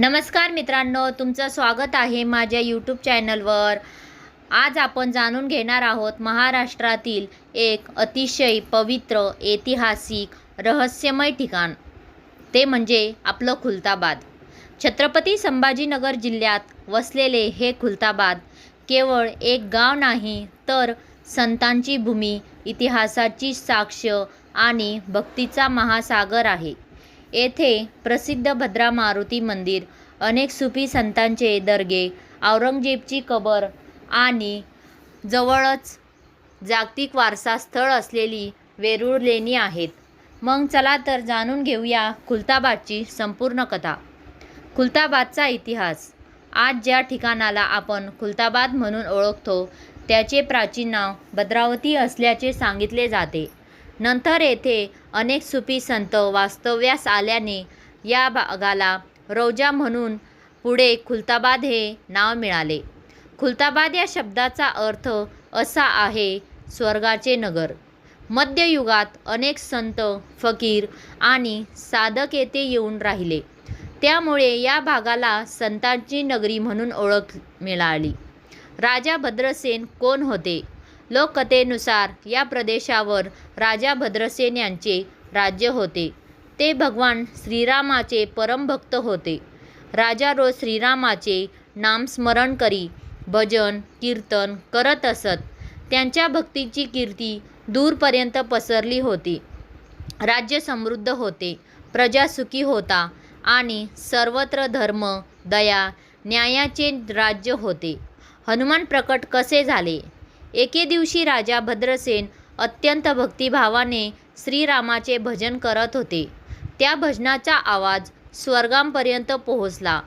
नमस्कार मित्रांनो, तुमचं स्वागत आहे माझ्या यूट्यूब चॅनलवर। आज आपण जाणून घेणार आहोत महाराष्ट्रातील एक अतिशय पवित्र, ऐतिहासिक, रहस्यमय ठिकाण, ते म्हणजे आपलं खुलताबाद। छत्रपती संभाजीनगर जिल्ह्यात वसलेले हे खुलताबाद केवळ एक गाव नाही, तर संतांची भूमी, इतिहासाची साक्ष आणि भक्तीचा महासागर आहे। येथे प्रसिद्ध भद्रा मारुती मंदिर, अनेक सुफी संतांचे दर्गे, औरंगजेबची कबर आणि जवळच जागतिक वारसा स्थळ असलेली वेरूळ लेणी आहेत। मग चला तर जाणून घेऊया खुलताबादची संपूर्ण कथा। खुलताबादचा इतिहास। आज ज्या ठिकाणाला आपण खुलताबाद म्हणून ओळखतो त्याचे प्राचीन नाव भद्रावती असल्याचे सांगितले जाते। नंतर येथे अनेक सुफी संत वास्तव्यास आल्याने या भागाला रौजा म्हणून पुढे खुलताबाद हे नाव मिळाले। खुलताबाद या शब्दाचा अर्थ असा आहे, स्वर्गाचे नगर। मध्ययुगात अनेक संत, फकीर आणि साधक येथे येऊन राहिले, त्यामुळे या भागाला संतांची नगरी म्हणून ओळख मिळाली। राजा भद्रसेन कोण होते? लोककथेनुसार या प्रदेशावर राजा भद्रसेन यांचे राज्य होते। ते भगवान श्रीरामाचे परमभक्त होते। राजा रोज श्रीरामाचे नामस्मरण करी, भजन कीर्तन करत असत। त्यांच्या भक्तीची कीर्ती दूरपर्यंत पसरली होती। राज्य समृद्ध होते, प्रजा सुखी होता आणि सर्वत्र धर्म, दया, न्यायाचे राज्य होते। हनुमान प्रकट कसे झाले? एके दिवशी राजा भद्रसेन अत्यंत भक्तिभावाने श्रीरामाचे भजन करत होते। त्या भजनाचा आवाज स्वर्गांपर्यंत पोहोचला।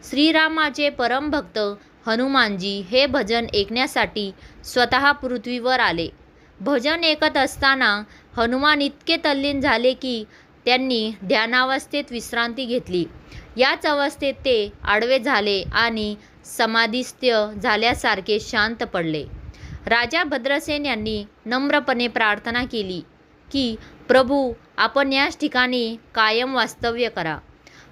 श्रीरामाचे परमभक्त हनुमानजी हे भजन ऐकण्यासाठी स्वतः पृथ्वीवर आले। भजन ऐकत असताना हनुमान इतके तल्लीन झाले की त्यांनी ध्यानावस्थेत विश्रांती घेतली। याच अवस्थेत ते आडवे झाले आणि समाधिस्थ झाल्यासारखे शांत पडले। राजा भद्रसेन यांनी नम्रपणे प्रार्थना केली की प्रभू, आपण याच ठिकाणी कायम वास्तव्य करा।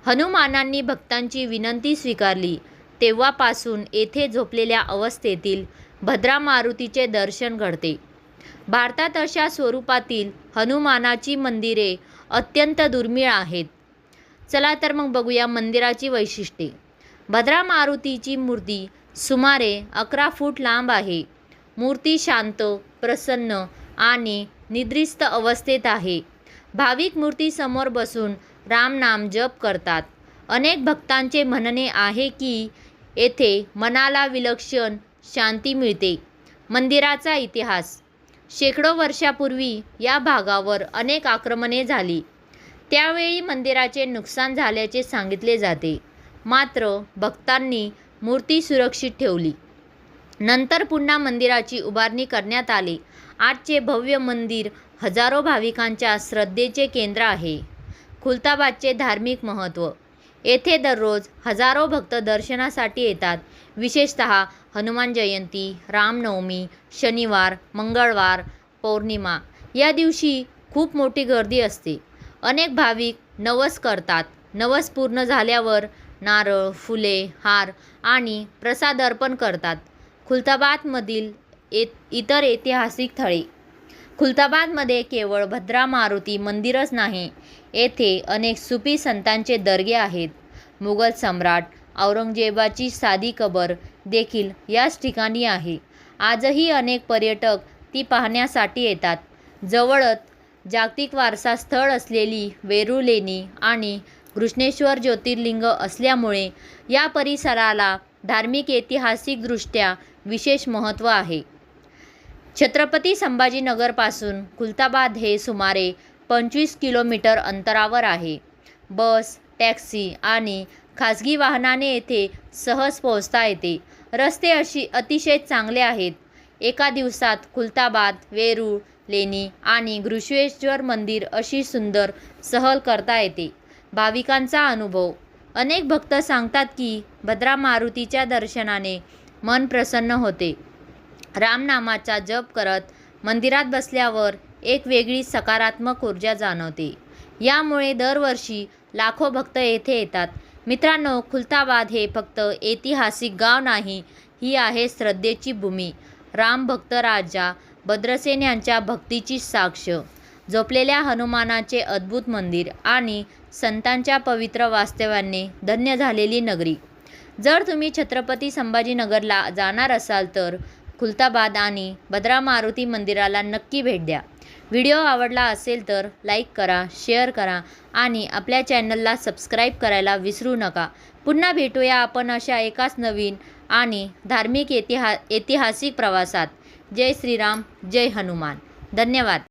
हनुमानांनी भक्तांची विनंती स्वीकारली। तेव्हापासून येथे झोपलेल्या अवस्थेतील भद्रा मारुतीचे दर्शन घडते। भारतात अशा स्वरूपातील हनुमानाची मंदिरे अत्यंत दुर्मिळ आहेत। चला तर मग बघूया मंदिराची वैशिष्ट्ये। भद्रा मारुतीची मूर्ती सुमारे 11 फूट लांब आहे। मूर्ती शांत, प्रसन्न आणि निद्रिस्त अवस्थेत आहे। भाविक मूर्तीसमोर बसून रामनाम जप करतात। अनेक भक्तांचे म्हणणे आहे की येथे मनाला विलक्षण शांती मिळते। मंदिराचा इतिहास। शेकडो वर्षापूर्वी या भागावर अनेक आक्रमणे झाली, त्यावेळी मंदिराचे नुकसान झाल्याचे सांगितले जाते। मात्र भक्तांनी मूर्ती सुरक्षित ठेवली। नंतर पुन्हा मंदिराची उभारणी करण्यात आली। आजचे भव्य मंदिर हजारो भाविकांच्या श्रद्धेचे केंद्र आहे। खुलताबादचे धार्मिक महत्त्व। येथे दररोज हजारो भक्त दर्शनासाठी येतात। विशेषतः हनुमान जयंती, रामनवमी, शनिवार, मंगळवार, पौर्णिमा या दिवशी खूप मोठी गर्दी असते। अनेक भाविक नवस करतात। नवस पूर्ण झाल्यावर नारळ, फुले, हार आणि प्रसाद अर्पण करतात। खुलताबादमधील इतर ऐतिहासिक स्थळे। खुलताबादमध्ये केवळ भद्रा मारुती मंदिरच नाही, येथे अनेक सुफी संतांचे दर्गे आहेत। मुघल सम्राट औरंगजेबाची साधी कबर देखील याच ठिकाणी आहे। आजही अनेक पर्यटक ती पाहण्यासाठी येतात। जवळच जागतिक वारसा स्थळ असलेली वेरूळ लेणी आणि घृष्णेश्वर ज्योतिर्लिंग असल्यामुळे या परिसराला धार्मिक ऐतिहासिकदृष्ट्या विशेष महत्त्व आहे। छत्रपती संभाजीनगरपासून खुलताबाद हे सुमारे 25 किलोमीटर अंतरावर आहे। बस, टॅक्सी आणि खासगी वाहनाने येथे सहज पोहोचता येते। रस्ते अतिशय चांगले आहेत। एका दिवसात खुलताबाद, वेरूळ लेणी आणि घृष्णेश्वर मंदिर अशी सुंदर सहल करता येते। भाविकांचा अनुभव। अनेक भक्त सांगतात की भद्रा मारुतीच्या दर्शनाने मन प्रसन्न होते। रामनामाचा जप करत मंदिरात बसल्यावर एक वेगळी सकारात्मक ऊर्जा जाणवते। यामुळे दरवर्षी लाखो भक्त येथे येतात। मित्रांनो, खुलताबाद हे फक्त ऐतिहासिक गाव नाही, ही आहे श्रद्धेची भूमी. रामभक्त राजा भद्रसेन यांच्या भक्तीची साक्ष, झोपलेल्या हनुमानाचे अद्भुत मंदिर आणि संतांच्या पवित्र वास्तव्याने धन्य झालेली नगरी. जर तुम्ही छत्रपती संभाजीनगरला जाणार असाल तर खुलताबाद आणि भद्रा मारुती मंदिराला नक्की भेट द्या. व्हिडिओ आवडला असेल तर लाईक करा, शेअर करा आणि आपल्या चॅनलला सबस्क्राईब करायला विसरू नका. पुन्हा भेटूया आपण अशा एकाच नवीन आणि धार्मिक ऐतिहासिक प्रवासात. जय श्रीराम, जय हनुमान. धन्यवाद.